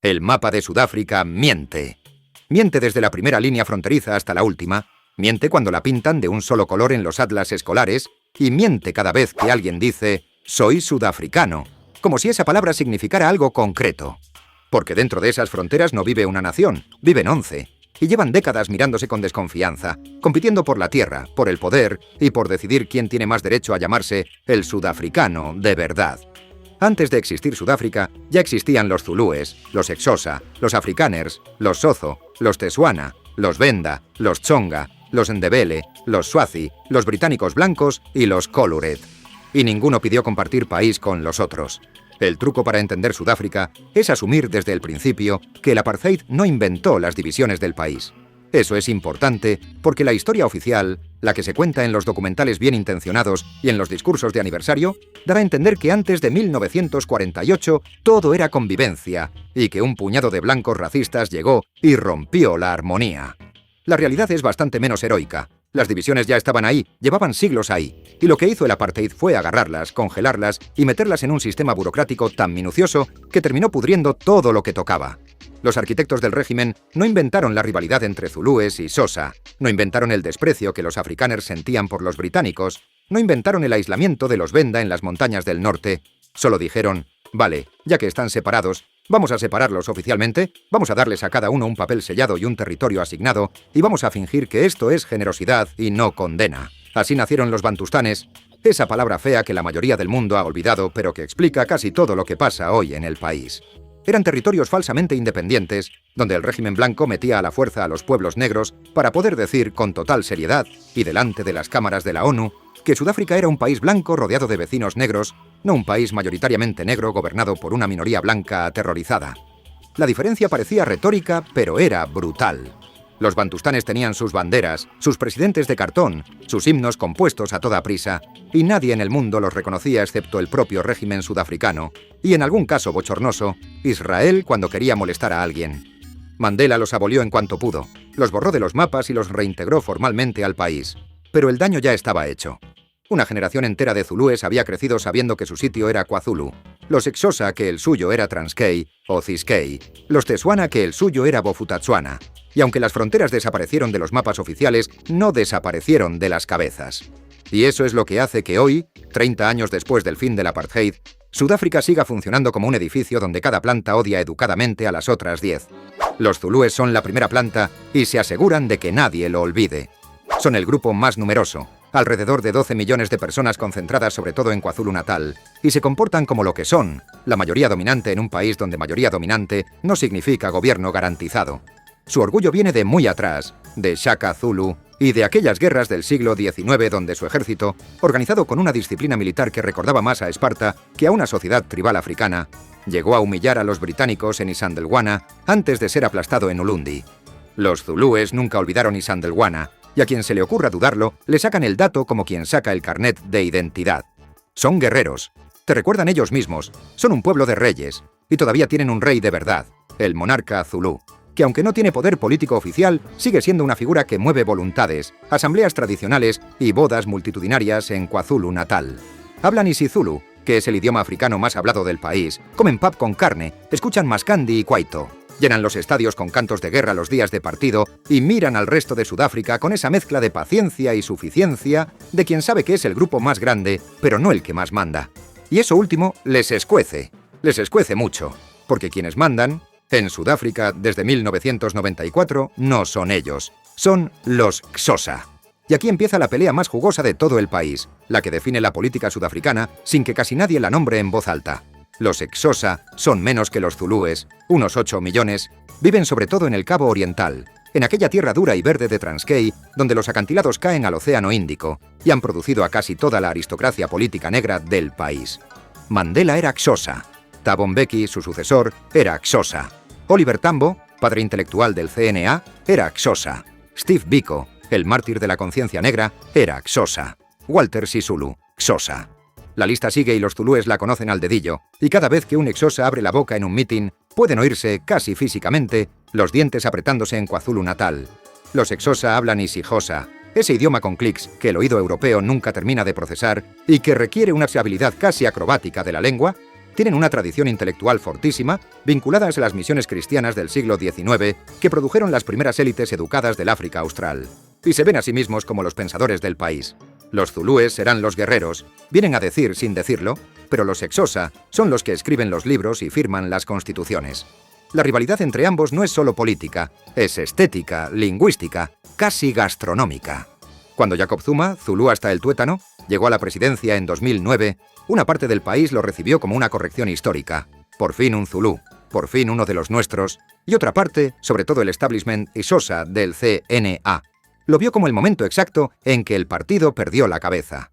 El mapa de Sudáfrica miente. Miente desde la primera línea fronteriza hasta la última, miente cuando la pintan de un solo color en los atlas escolares y miente cada vez que alguien dice «soy sudafricano», como si esa palabra significara algo concreto. Porque dentro de esas fronteras no vive una nación, viven 11, y llevan décadas mirándose con desconfianza, compitiendo por la tierra, por el poder y por decidir quién tiene más derecho a llamarse el sudafricano de verdad. Antes de existir Sudáfrica, ya existían los zulúes, los Xhosa, los afrikaners, los Sotho, los Tswana, los Venda, los Tsonga, los Ndebele, los Swazi, los británicos blancos y los Colored. Y ninguno pidió compartir país con los otros. El truco para entender Sudáfrica es asumir desde el principio que el apartheid no inventó las divisiones del país. Eso es importante porque la historia oficial, la que se cuenta en los documentales bien intencionados y en los discursos de aniversario, da a entender que antes de 1948 todo era convivencia y que un puñado de blancos racistas llegó y rompió la armonía. La realidad es bastante menos heroica. Las divisiones ya estaban ahí, llevaban siglos ahí, y lo que hizo el apartheid fue agarrarlas, congelarlas y meterlas en un sistema burocrático tan minucioso que terminó pudriendo todo lo que tocaba. Los arquitectos del régimen no inventaron la rivalidad entre zulúes y Xhosa, no inventaron el desprecio que los afrikaners sentían por los británicos, no inventaron el aislamiento de los Venda en las montañas del norte, solo dijeron, vale, ya que están separados, vamos a separarlos oficialmente, vamos a darles a cada uno un papel sellado y un territorio asignado, y vamos a fingir que esto es generosidad y no condena. Así nacieron los bantustanes, esa palabra fea que la mayoría del mundo ha olvidado, pero que explica casi todo lo que pasa hoy en el país. Eran territorios falsamente independientes, donde el régimen blanco metía a la fuerza a los pueblos negros para poder decir con total seriedad, y delante de las cámaras de la ONU, que Sudáfrica era un país blanco rodeado de vecinos negros, no un país mayoritariamente negro gobernado por una minoría blanca aterrorizada. La diferencia parecía retórica, pero era brutal. Los bantustanes tenían sus banderas, sus presidentes de cartón, sus himnos compuestos a toda prisa, y nadie en el mundo los reconocía excepto el propio régimen sudafricano, y en algún caso bochornoso, Israel cuando quería molestar a alguien. Mandela los abolió en cuanto pudo, los borró de los mapas y los reintegró formalmente al país. Pero el daño ya estaba hecho. Una generación entera de zulúes había crecido sabiendo que su sitio era KwaZulu, los Xhosa que el suyo era Transkei o Ciskei, los Tswana que el suyo era Bophuthatswana. Y aunque las fronteras desaparecieron de los mapas oficiales, no desaparecieron de las cabezas. Y eso es lo que hace que hoy, 30 años después del fin del apartheid, Sudáfrica siga funcionando como un edificio donde cada planta odia educadamente a las otras 10. Los zulúes son la primera planta y se aseguran de que nadie lo olvide. Son el grupo más numeroso, alrededor de 12 millones de personas concentradas sobre todo en KwaZulu-Natal, y se comportan como lo que son, la mayoría dominante en un país donde mayoría dominante no significa gobierno garantizado. Su orgullo viene de muy atrás, de Shaka Zulu, y de aquellas guerras del siglo XIX donde su ejército, organizado con una disciplina militar que recordaba más a Esparta que a una sociedad tribal africana, llegó a humillar a los británicos en Isandlwana antes de ser aplastado en Ulundi. Los zulúes nunca olvidaron Isandlwana, y a quien se le ocurra dudarlo, le sacan el dato como quien saca el carnet de identidad. Son guerreros, te recuerdan ellos mismos, son un pueblo de reyes, y todavía tienen un rey de verdad, el monarca zulú, que aunque no tiene poder político oficial, sigue siendo una figura que mueve voluntades, asambleas tradicionales y bodas multitudinarias en KwaZulu-Natal. Hablan isiZulu, que es el idioma africano más hablado del país, comen pap con carne, escuchan maskandi y kwaito. Llenan los estadios con cantos de guerra los días de partido y miran al resto de Sudáfrica con esa mezcla de paciencia y suficiencia de quien sabe que es el grupo más grande, pero no el que más manda. Y eso último les escuece mucho, porque quienes mandan en Sudáfrica desde 1994 no son ellos, son los Xhosa. Y aquí empieza la pelea más jugosa de todo el país, la que define la política sudafricana sin que casi nadie la nombre en voz alta. Los Xhosa son menos que los zulúes, unos 8 millones, viven sobre todo en el Cabo Oriental, en aquella tierra dura y verde de Transkei, donde los acantilados caen al Océano Índico, y han producido a casi toda la aristocracia política negra del país. Mandela era Xhosa, Thabo Mbeki, su sucesor, era Xhosa. Oliver Tambo, padre intelectual del CNA, era Xhosa. Steve Biko, el mártir de la conciencia negra, era Xhosa. Walter Sisulu, Xhosa. La lista sigue y los zulúes la conocen al dedillo, y cada vez que un Xhosa abre la boca en un mitin, pueden oírse, casi físicamente, los dientes apretándose en KwaZulu-Natal. Los Xhosa hablan isiXhosa, ese idioma con clics que el oído europeo nunca termina de procesar y que requiere una habilidad casi acrobática de la lengua, Tienen una tradición intelectual fortísima, vinculadas a las misiones cristianas del siglo XIX que produjeron las primeras élites educadas del África Austral. Y se ven a sí mismos como los pensadores del país. Los zulúes serán los guerreros, vienen a decir sin decirlo, pero los Xhosa son los que escriben los libros y firman las constituciones. La rivalidad entre ambos no es solo política, es estética, lingüística, casi gastronómica. Cuando Jacob Zuma, zulú hasta el tuétano, llegó a la presidencia en 2009, una parte del país lo recibió como una corrección histórica. Por fin un zulú, por fin uno de los nuestros, y otra parte, sobre todo el establishment Xhosa del CNA, lo vio como el momento exacto en que el partido perdió la cabeza.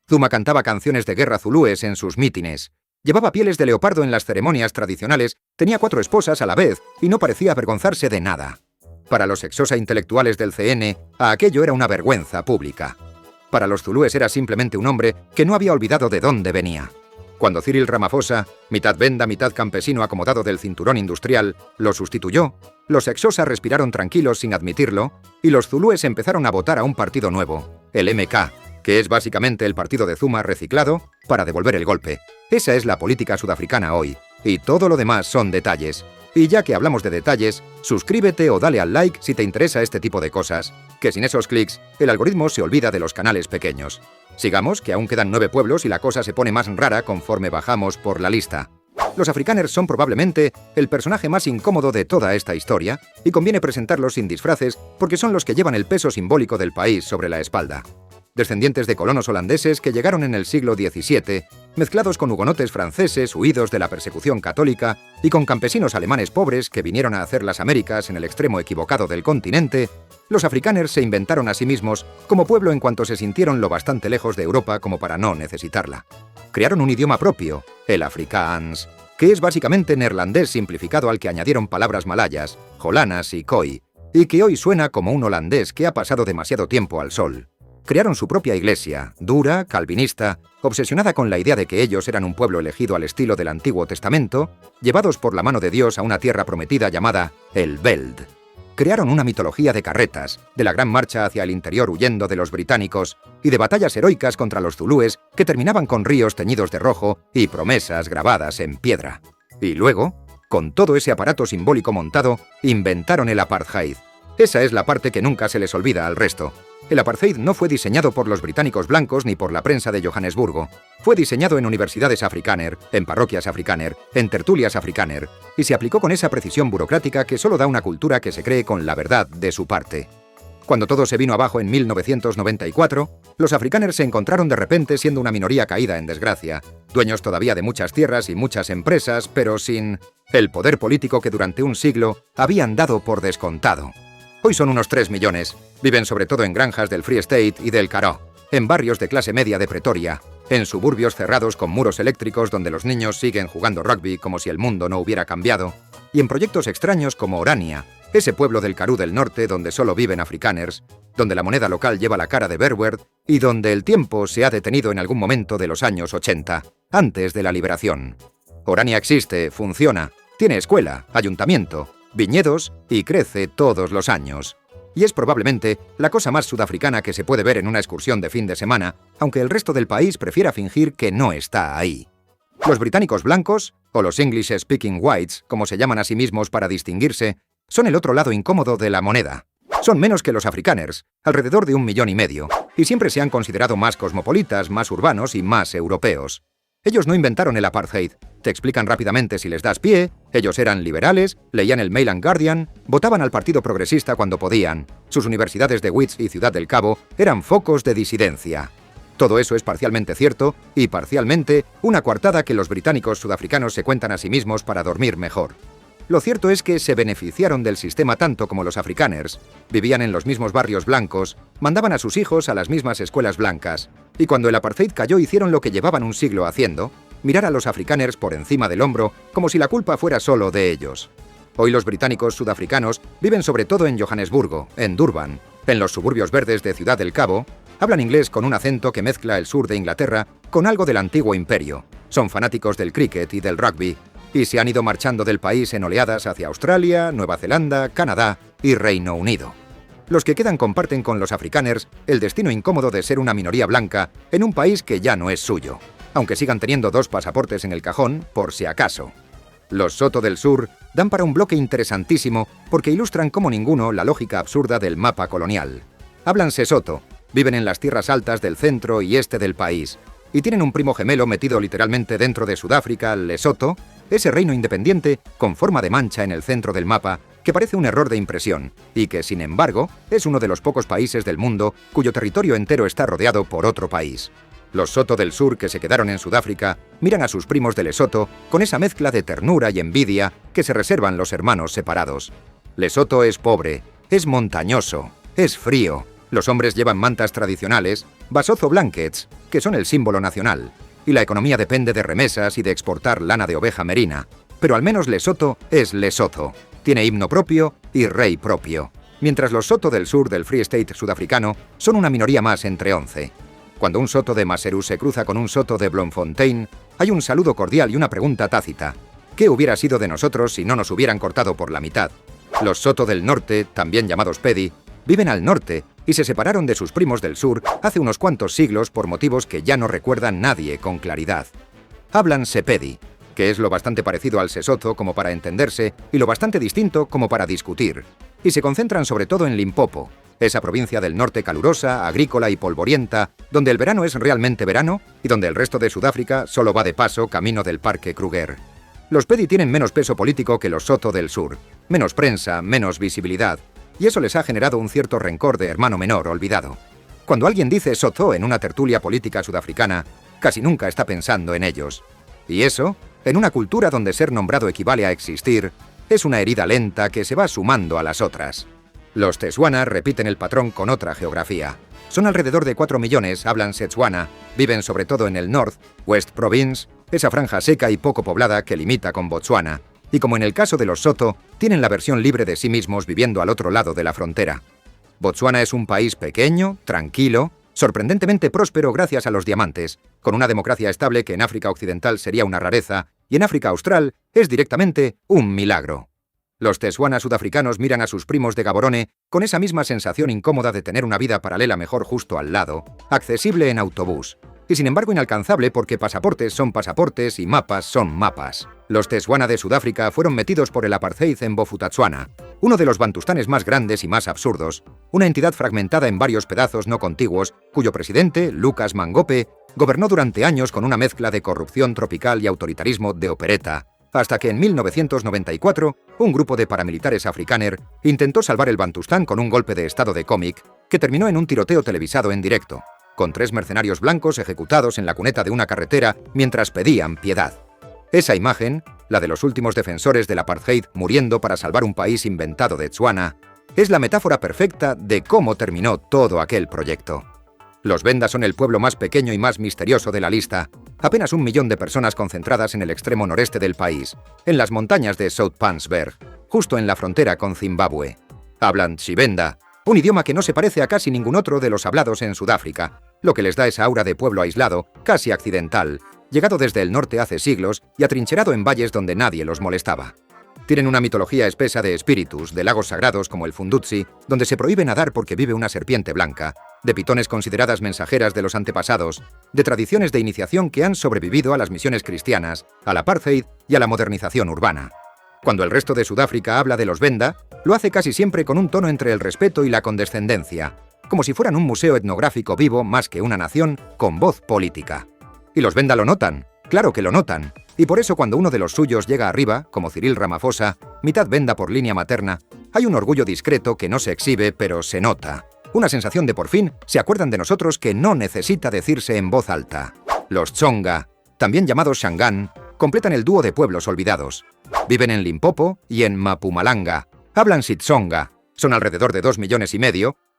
Zuma cantaba canciones de guerra zulúes en sus mítines, llevaba pieles de leopardo en las ceremonias tradicionales, tenía 4 esposas a la vez y no parecía avergonzarse de nada. Para los Xhosa intelectuales del CN, aquello era una vergüenza pública. Para los zulúes era simplemente un hombre que no había olvidado de dónde venía. Cuando Cyril Ramaphosa, mitad venda, mitad campesino acomodado del cinturón industrial, lo sustituyó, los Xhosa respiraron tranquilos sin admitirlo y los zulúes empezaron a votar a un partido nuevo, el MK, que es básicamente el partido de Zuma reciclado, para devolver el golpe. Esa es la política sudafricana hoy, y todo lo demás son detalles. Y ya que hablamos de detalles, suscríbete o dale al like si te interesa este tipo de cosas, que sin esos clics, el algoritmo se olvida de los canales pequeños. Sigamos, que aún quedan 9 pueblos y la cosa se pone más rara conforme bajamos por la lista. Los afrikaners son probablemente el personaje más incómodo de toda esta historia, y conviene presentarlos sin disfraces porque son los que llevan el peso simbólico del país sobre la espalda. Descendientes de colonos holandeses que llegaron en el siglo XVII, mezclados con hugonotes franceses huidos de la persecución católica y con campesinos alemanes pobres que vinieron a hacer las Américas en el extremo equivocado del continente, los afrikaners se inventaron a sí mismos como pueblo en cuanto se sintieron lo bastante lejos de Europa como para no necesitarla. Crearon un idioma propio, el Afrikaans, que es básicamente neerlandés simplificado al que añadieron palabras malayas, jolanas y khoi, y que hoy suena como un holandés que ha pasado demasiado tiempo al sol. Crearon su propia iglesia, dura, calvinista, obsesionada con la idea de que ellos eran un pueblo elegido al estilo del Antiguo Testamento, llevados por la mano de Dios a una tierra prometida llamada el Veld. Crearon una mitología de carretas, de la gran marcha hacia el interior huyendo de los británicos y de batallas heroicas contra los zulúes que terminaban con ríos teñidos de rojo y promesas grabadas en piedra. Y luego, con todo ese aparato simbólico montado, inventaron el apartheid. Esa es la parte que nunca se les olvida al resto. El apartheid no fue diseñado por los británicos blancos ni por la prensa de Johannesburgo. Fue diseñado en universidades afrikaner, en parroquias afrikaner, en tertulias afrikaner, y se aplicó con esa precisión burocrática que solo da una cultura que se cree con la verdad de su parte. Cuando todo se vino abajo en 1994, los afrikaners se encontraron de repente siendo una minoría caída en desgracia, dueños todavía de muchas tierras y muchas empresas, pero sin el poder político que durante un siglo habían dado por descontado. Hoy son unos 3 millones. Viven sobre todo en granjas del Free State y del Karoo, en barrios de clase media de Pretoria, en suburbios cerrados con muros eléctricos donde los niños siguen jugando rugby como si el mundo no hubiera cambiado, y en proyectos extraños como Orania, ese pueblo del Karoo del norte donde solo viven afrikaners, donde la moneda local lleva la cara de Verwoerd y donde el tiempo se ha detenido en algún momento de los años 80, antes de la liberación. Orania existe, funciona, tiene escuela, ayuntamiento, viñedos y crece todos los años. Y es probablemente la cosa más sudafricana que se puede ver en una excursión de fin de semana, aunque el resto del país prefiera fingir que no está ahí. Los británicos blancos, o los English Speaking Whites, como se llaman a sí mismos para distinguirse, son el otro lado incómodo de la moneda. Son menos que los afrikaners, alrededor de 1,5 millones, y siempre se han considerado más cosmopolitas, más urbanos y más europeos. Ellos no inventaron el apartheid. Te explican rápidamente si les das pie, ellos eran liberales, leían el Mail and Guardian, votaban al Partido Progresista cuando podían. Sus universidades de Wits y Ciudad del Cabo eran focos de disidencia. Todo eso es parcialmente cierto y parcialmente una coartada que los británicos sudafricanos se cuentan a sí mismos para dormir mejor. Lo cierto es que se beneficiaron del sistema tanto como los afrikaners, vivían en los mismos barrios blancos, mandaban a sus hijos a las mismas escuelas blancas, y cuando el apartheid cayó hicieron lo que llevaban un siglo haciendo, mirar a los afrikaners por encima del hombro como si la culpa fuera solo de ellos. Hoy los británicos sudafricanos viven sobre todo en Johannesburgo, en Durban, en los suburbios verdes de Ciudad del Cabo, hablan inglés con un acento que mezcla el sur de Inglaterra con algo del antiguo imperio, son fanáticos del cricket y del rugby, y se han ido marchando del país en oleadas hacia Australia, Nueva Zelanda, Canadá y Reino Unido. Los que quedan comparten con los afrikaners el destino incómodo de ser una minoría blanca en un país que ya no es suyo. aunque sigan teniendo 2 pasaportes en el cajón, por si acaso. Los Soto del Sur dan para un bloque interesantísimo porque ilustran como ninguno la lógica absurda del mapa colonial. Hablan Sesotho, viven en las tierras altas del centro y este del país, y tienen un primo gemelo metido literalmente dentro de Sudáfrica, Lesotho, ese reino independiente con forma de mancha en el centro del mapa, que parece un error de impresión, y que, sin embargo, es uno de los pocos países del mundo cuyo territorio entero está rodeado por otro país. Los Soto del Sur que se quedaron en Sudáfrica miran a sus primos de Lesotho con esa mezcla de ternura y envidia que se reservan los hermanos separados. Lesotho es pobre, es montañoso, es frío. Los hombres llevan mantas tradicionales, Basotho blankets, que son el símbolo nacional, y la economía depende de remesas y de exportar lana de oveja merina. Pero al menos Lesotho es Lesotho. Tiene himno propio y rey propio. Mientras los Soto del Sur del Free State sudafricano son una minoría más entre 11. Cuando un Soto de Maseru se cruza con un Soto de Bloemfontein, hay un saludo cordial y una pregunta tácita. ¿Qué hubiera sido de nosotros si no nos hubieran cortado por la mitad? Los Soto del Norte, también llamados Pedi, viven al norte y se separaron de sus primos del sur hace unos cuantos siglos por motivos que ya no recuerda nadie con claridad. Hablan Sepedi, que es lo bastante parecido al Sesotho como para entenderse y lo bastante distinto como para discutir, y se concentran sobre todo en Limpopo, esa provincia del norte calurosa, agrícola y polvorienta, donde el verano es realmente verano y donde el resto de Sudáfrica solo va de paso camino del Parque Kruger. Los Pedi tienen menos peso político que los Soto del Sur, menos prensa, menos visibilidad, y eso les ha generado un cierto rencor de hermano menor olvidado. Cuando alguien dice Sotho en una tertulia política sudafricana, casi nunca está pensando en ellos. Y eso, en una cultura donde ser nombrado equivale a existir, es una herida lenta que se va sumando a las otras. Los Setswana repiten el patrón con otra geografía. Son alrededor de 4 millones, hablan Setswana, viven sobre todo en el North, West Province, esa franja seca y poco poblada que limita con Botswana, y como en el caso de los Soto, tienen la versión libre de sí mismos viviendo al otro lado de la frontera. Botswana es un país pequeño, tranquilo, sorprendentemente próspero gracias a los diamantes, con una democracia estable que en África Occidental sería una rareza, y en África Austral es directamente un milagro. Los Setswana sudafricanos miran a sus primos de Gaborone con esa misma sensación incómoda de tener una vida paralela mejor justo al lado, accesible en autobús, y sin embargo inalcanzable porque pasaportes son pasaportes y mapas son mapas. Los Setswana de Sudáfrica fueron metidos por el apartheid en Bophuthatswana, uno de los bantustanes más grandes y más absurdos, una entidad fragmentada en varios pedazos no contiguos, cuyo presidente, Lucas Mangope, gobernó durante años con una mezcla de corrupción tropical y autoritarismo de opereta, hasta que en 1994, un grupo de paramilitares afrikáner intentó salvar el Bantustán con un golpe de estado de cómic que terminó en un tiroteo televisado en directo, con 3 mercenarios blancos ejecutados en la cuneta de una carretera mientras pedían piedad. Esa imagen, la de los últimos defensores del apartheid muriendo para salvar un país inventado de Tswana, es la metáfora perfecta de cómo terminó todo aquel proyecto. Los Venda son el pueblo más pequeño y más misterioso de la lista, apenas 1 millón de personas concentradas en el extremo noreste del país, en las montañas de Soutpansberg, justo en la frontera con Zimbabue. Hablan Tshivenda, un idioma que no se parece a casi ningún otro de los hablados en Sudáfrica, lo que les da esa aura de pueblo aislado, casi accidental, llegado desde el norte hace siglos y atrincherado en valles donde nadie los molestaba. Tienen una mitología espesa de espíritus, de lagos sagrados como el Fundutsi, donde se prohíbe nadar porque vive una serpiente blanca, de pitones consideradas mensajeras de los antepasados, de tradiciones de iniciación que han sobrevivido a las misiones cristianas, al apartheid y a la modernización urbana. Cuando el resto de Sudáfrica habla de los Venda, lo hace casi siempre con un tono entre el respeto y la condescendencia, como si fueran un museo etnográfico vivo más que una nación con voz política. Y los Venda lo notan, claro que lo notan, y por eso cuando uno de los suyos llega arriba, como Cyril Ramaphosa, mitad Venda por línea materna, hay un orgullo discreto que no se exhibe pero se nota. Una sensación de por fin se acuerdan de nosotros que no necesita decirse en voz alta. Los Tsonga, también llamados Shangaan, completan el dúo de pueblos olvidados. Viven en Limpopo y en Mpumalanga. Hablan Xitsonga, son alrededor de 2,5 millones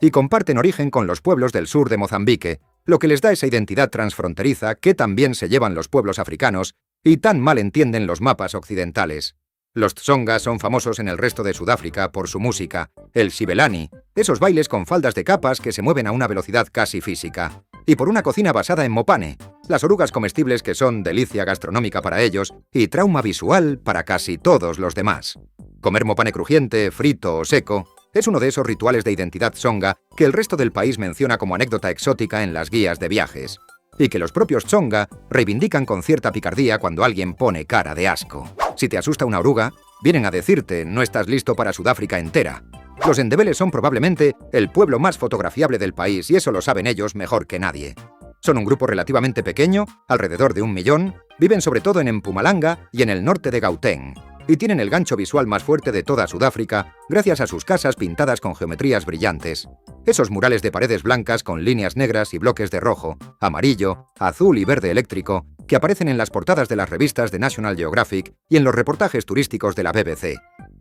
y comparten origen con los pueblos del sur de Mozambique, lo que les da esa identidad transfronteriza que también se llevan los pueblos africanos y tan mal entienden los mapas occidentales. Los Tsonga son famosos en el resto de Sudáfrica por su música, el Xibelani, esos bailes con faldas de capas que se mueven a una velocidad casi física, y por una cocina basada en mopane, las orugas comestibles que son delicia gastronómica para ellos y trauma visual para casi todos los demás. Comer mopane crujiente, frito o seco es uno de esos rituales de identidad tsonga que el resto del país menciona como anécdota exótica en las guías de viajes. y que los propios Tsonga reivindican con cierta picardía cuando alguien pone cara de asco. Si te asusta una oruga, vienen a decirte no estás listo para Sudáfrica entera. Los Ndebele son probablemente el pueblo más fotografiable del país y eso lo saben ellos mejor que nadie. Son un grupo relativamente pequeño, alrededor de 1 millón, viven sobre todo en Mpumalanga y en el norte de Gauteng, y tienen el gancho visual más fuerte de toda Sudáfrica gracias a sus casas pintadas con geometrías brillantes. Esos murales de paredes blancas con líneas negras y bloques de rojo, amarillo, azul y verde eléctrico que aparecen en las portadas de las revistas de National Geographic y en los reportajes turísticos de la BBC.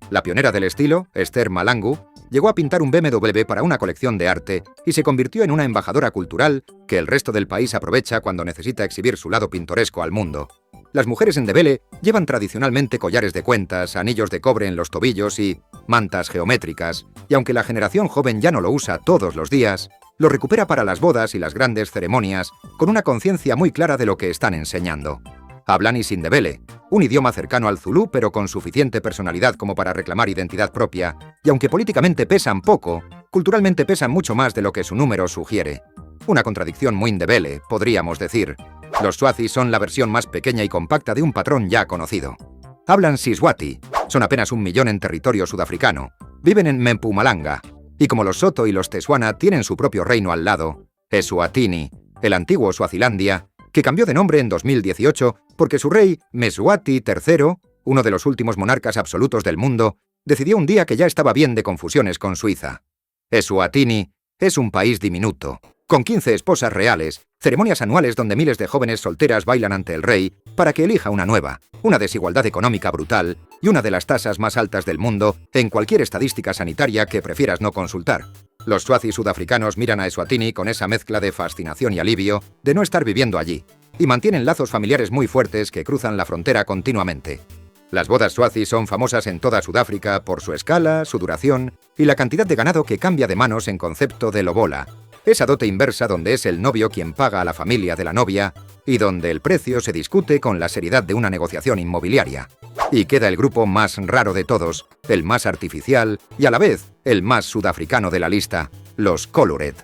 La pionera del estilo, Esther Malangu, llegó a pintar un BMW para una colección de arte y se convirtió en una embajadora cultural que el resto del país aprovecha cuando necesita exhibir su lado pintoresco al mundo. Las mujeres Ndebele llevan tradicionalmente collares de cuentas, anillos de cobre en los tobillos y mantas geométricas, y aunque la generación joven ya no lo usa todos los días, lo recupera para las bodas y las grandes ceremonias con una conciencia muy clara de lo que están enseñando. Hablan Isindebele, un idioma cercano al zulú pero con suficiente personalidad como para reclamar identidad propia, y aunque políticamente pesan poco, culturalmente pesan mucho más de lo que su número sugiere. Una contradicción muy Ndebele, podríamos decir. Los Swazi son la versión más pequeña y compacta de un patrón ya conocido. Hablan Siswati, son apenas 1 millón en territorio sudafricano, viven en Mpumalanga, y como los Soto y los Tswana tienen su propio reino al lado, Eswatini, el antiguo Swazilandia, que cambió de nombre en 2018 porque su rey, Mswati III, uno de los últimos monarcas absolutos del mundo, decidió un día que ya estaba bien de confusiones con Suiza. Eswatini es un país diminuto, con 15 esposas reales, ceremonias anuales donde miles de jóvenes solteras bailan ante el rey para que elija una nueva, una desigualdad económica brutal y una de las tasas más altas del mundo en cualquier estadística sanitaria que prefieras no consultar. Los Swazi sudafricanos miran a Eswatini con esa mezcla de fascinación y alivio de no estar viviendo allí, y mantienen lazos familiares muy fuertes que cruzan la frontera continuamente. Las bodas Swazi son famosas en toda Sudáfrica por su escala, su duración y la cantidad de ganado que cambia de manos en concepto de lobola, esa dote inversa donde es el novio quien paga a la familia de la novia y donde el precio se discute con la seriedad de una negociación inmobiliaria. Y queda el grupo más raro de todos, el más artificial y a la vez el más sudafricano de la lista, los Colored.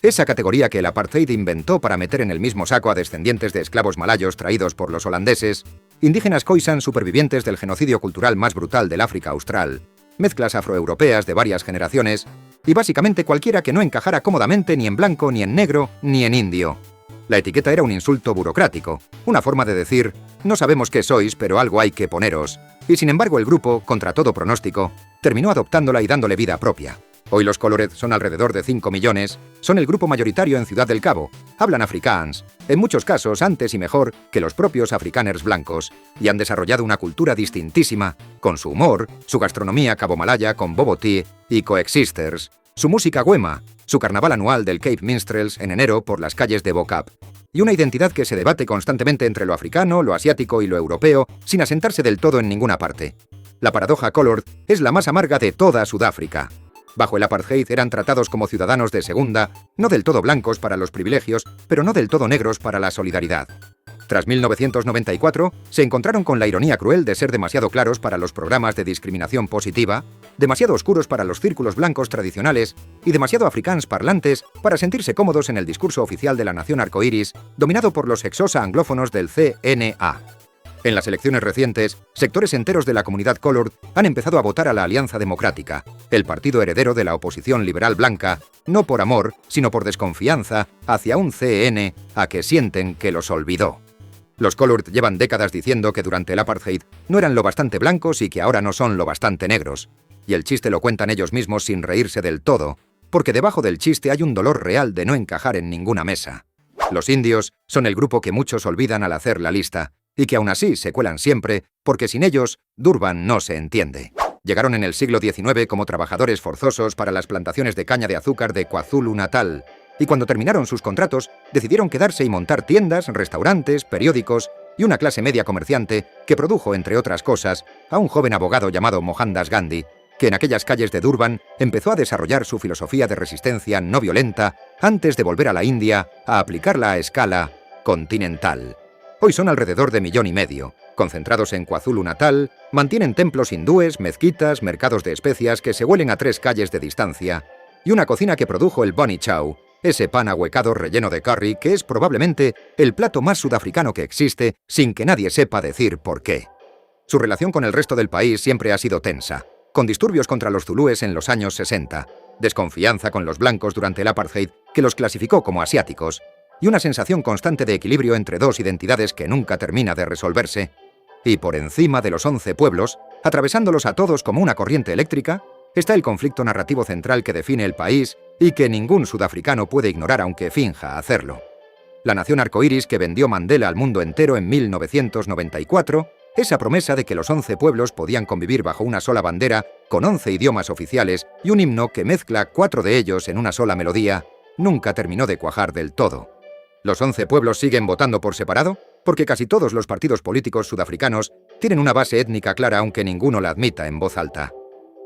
Esa categoría que el apartheid inventó para meter en el mismo saco a descendientes de esclavos malayos traídos por los holandeses, indígenas Khoisan supervivientes del genocidio cultural más brutal del África Austral, mezclas afroeuropeas de varias generaciones y básicamente cualquiera que no encajara cómodamente ni en blanco, ni en negro, ni en indio. La etiqueta era un insulto burocrático, una forma de decir, no sabemos qué sois, pero algo hay que poneros. Y sin embargo el grupo, contra todo pronóstico, terminó adoptándola y dándole vida propia. Hoy los Colored son alrededor de 5 millones, son el grupo mayoritario en Ciudad del Cabo, hablan afrikaans, en muchos casos antes y mejor que los propios afrikaners blancos, y han desarrollado una cultura distintísima, con su humor, su gastronomía cabomalaya con bobo tea y coexisters, su música guema, su carnaval anual del Cape Minstrels en enero por las calles de Bokap, y una identidad que se debate constantemente entre lo africano, lo asiático y lo europeo, sin asentarse del todo en ninguna parte. La paradoja Colored es la más amarga de toda Sudáfrica. Bajo el apartheid eran tratados como ciudadanos de segunda, no del todo blancos para los privilegios, pero no del todo negros para la solidaridad. Tras 1994, se encontraron con la ironía cruel de ser demasiado claros para los programas de discriminación positiva, demasiado oscuros para los círculos blancos tradicionales y demasiado afrikaans parlantes para sentirse cómodos en el discurso oficial de la nación arcoíris, dominado por los exosa anglófonos del CNA. En las elecciones recientes, sectores enteros de la comunidad Colored han empezado a votar a la Alianza Democrática, el partido heredero de la oposición liberal blanca, no por amor, sino por desconfianza hacia un CN a que sienten que los olvidó. Los Colored llevan décadas diciendo que durante el apartheid no eran lo bastante blancos y que ahora no son lo bastante negros. Y el chiste lo cuentan ellos mismos sin reírse del todo, porque debajo del chiste hay un dolor real de no encajar en ninguna mesa. Los indios son el grupo que muchos olvidan al hacer la lista, y que aún así se cuelan siempre, porque sin ellos, Durban no se entiende. Llegaron en el siglo XIX como trabajadores forzosos para las plantaciones de caña de azúcar de KwaZulu-Natal, y cuando terminaron sus contratos, decidieron quedarse y montar tiendas, restaurantes, periódicos y una clase media comerciante que produjo, entre otras cosas, a un joven abogado llamado Mohandas Gandhi, que en aquellas calles de Durban empezó a desarrollar su filosofía de resistencia no violenta antes de volver a la India a aplicarla a escala continental. Hoy son alrededor de 1,5 millones, concentrados en KwaZulu-Natal, mantienen templos hindúes, mezquitas, mercados de especias que se huelen a 3 calles de distancia, y una cocina que produjo el Bunny Chow, ese pan ahuecado relleno de curry que es probablemente el plato más sudafricano que existe sin que nadie sepa decir por qué. Su relación con el resto del país siempre ha sido tensa, con disturbios contra los zulúes en los años 60, desconfianza con los blancos durante el apartheid que los clasificó como asiáticos, y una sensación constante de equilibrio entre dos identidades que nunca termina de resolverse. Y por encima de los 11 pueblos, atravesándolos a todos como una corriente eléctrica, está el conflicto narrativo central que define el país y que ningún sudafricano puede ignorar aunque finja hacerlo. La nación arcoíris que vendió Mandela al mundo entero en 1994, esa promesa de que los 11 pueblos podían convivir bajo una sola bandera, con 11 idiomas oficiales y un himno que mezcla 4 de ellos en una sola melodía, nunca terminó de cuajar del todo. ¿Los 11 pueblos siguen votando por separado? Porque casi todos los partidos políticos sudafricanos tienen una base étnica clara aunque ninguno la admita en voz alta.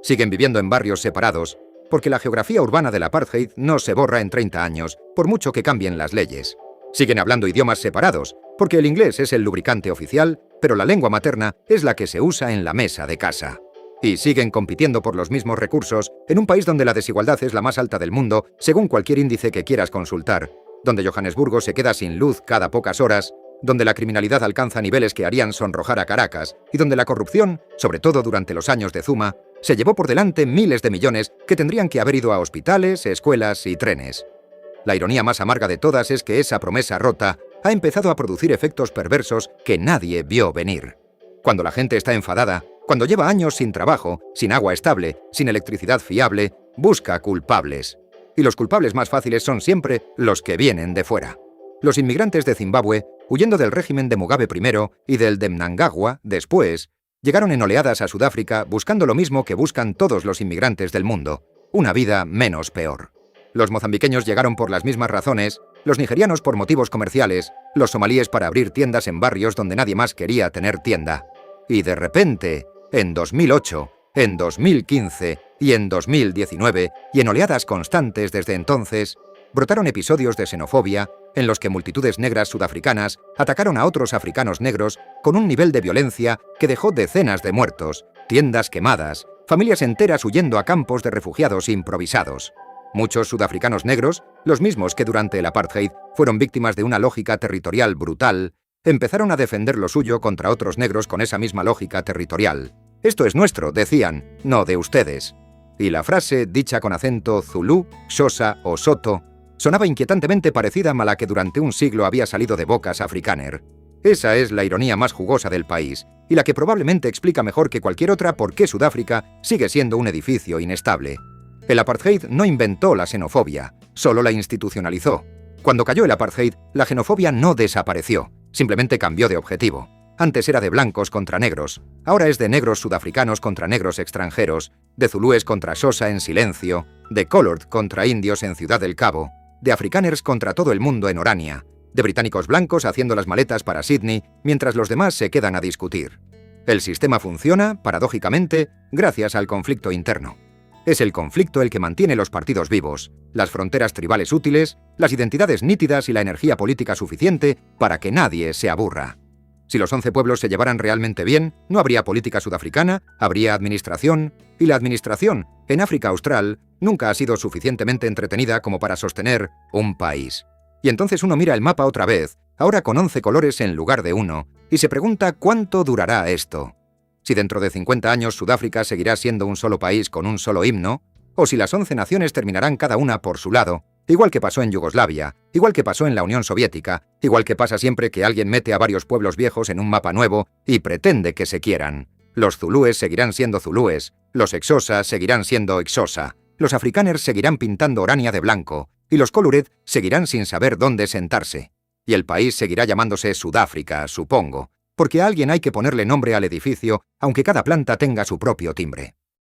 Siguen viviendo en barrios separados, porque la geografía urbana del apartheid no se borra en 30 años, por mucho que cambien las leyes. Siguen hablando idiomas separados, porque el inglés es el lubricante oficial, pero la lengua materna es la que se usa en la mesa de casa. Y siguen compitiendo por los mismos recursos en un país donde la desigualdad es la más alta del mundo, según cualquier índice que quieras consultar, donde Johannesburgo se queda sin luz cada pocas horas, donde la criminalidad alcanza niveles que harían sonrojar a Caracas y donde la corrupción, sobre todo durante los años de Zuma, se llevó por delante miles de millones que tendrían que haber ido a hospitales, escuelas y trenes. La ironía más amarga de todas es que esa promesa rota ha empezado a producir efectos perversos que nadie vio venir. Cuando la gente está enfadada, cuando lleva años sin trabajo, sin agua estable, sin electricidad fiable, busca culpables. Y los culpables más fáciles son siempre los que vienen de fuera. Los inmigrantes de Zimbabue, huyendo del régimen de Mugabe primero y del de Mnangagwa después, llegaron en oleadas a Sudáfrica buscando lo mismo que buscan todos los inmigrantes del mundo, una vida menos peor. Los mozambiqueños llegaron por las mismas razones, los nigerianos por motivos comerciales, los somalíes para abrir tiendas en barrios donde nadie más quería tener tienda. Y de repente, en 2008, en 2015 y en 2019, y en oleadas constantes desde entonces, brotaron episodios de xenofobia en los que multitudes negras sudafricanas atacaron a otros africanos negros con un nivel de violencia que dejó decenas de muertos, tiendas quemadas, familias enteras huyendo a campos de refugiados improvisados. Muchos sudafricanos negros, los mismos que durante el apartheid fueron víctimas de una lógica territorial brutal, empezaron a defender lo suyo contra otros negros con esa misma lógica territorial. Esto es nuestro, decían, no de ustedes. Y la frase, dicha con acento zulú, xhosa o soto, sonaba inquietantemente parecida a la que durante un siglo había salido de bocas afrikáner. Esa es la ironía más jugosa del país, y la que probablemente explica mejor que cualquier otra por qué Sudáfrica sigue siendo un edificio inestable. El apartheid no inventó la xenofobia, solo la institucionalizó. Cuando cayó el apartheid, la xenofobia no desapareció, simplemente cambió de objetivo. Antes era de blancos contra negros, ahora es de negros sudafricanos contra negros extranjeros, de zulúes contra xhosa en silencio, de colored contra indios en Ciudad del Cabo, de afrikaners contra todo el mundo en Orania, de británicos blancos haciendo las maletas para Sydney mientras los demás se quedan a discutir. El sistema funciona, paradójicamente, gracias al conflicto interno. Es el conflicto el que mantiene los partidos vivos, las fronteras tribales útiles, las identidades nítidas y la energía política suficiente para que nadie se aburra. Si los 11 pueblos se llevaran realmente bien, no habría política sudafricana, habría administración, y la administración, en África Austral, nunca ha sido suficientemente entretenida como para sostener un país. Y entonces uno mira el mapa otra vez, ahora con 11 colores en lugar de uno, y se pregunta cuánto durará esto. Si dentro de 50 años Sudáfrica seguirá siendo un solo país con un solo himno, o si las 11 naciones terminarán cada una por su lado, igual que pasó en Yugoslavia, igual que pasó en la Unión Soviética, igual que pasa siempre que alguien mete a varios pueblos viejos en un mapa nuevo y pretende que se quieran. Los zulúes seguirán siendo zulúes, los xhosa seguirán siendo xhosa, los afrikaners seguirán pintando Orania de blanco, y los colored seguirán sin saber dónde sentarse. Y el país seguirá llamándose Sudáfrica, supongo, porque a alguien hay que ponerle nombre al edificio, aunque cada planta tenga su propio timbre.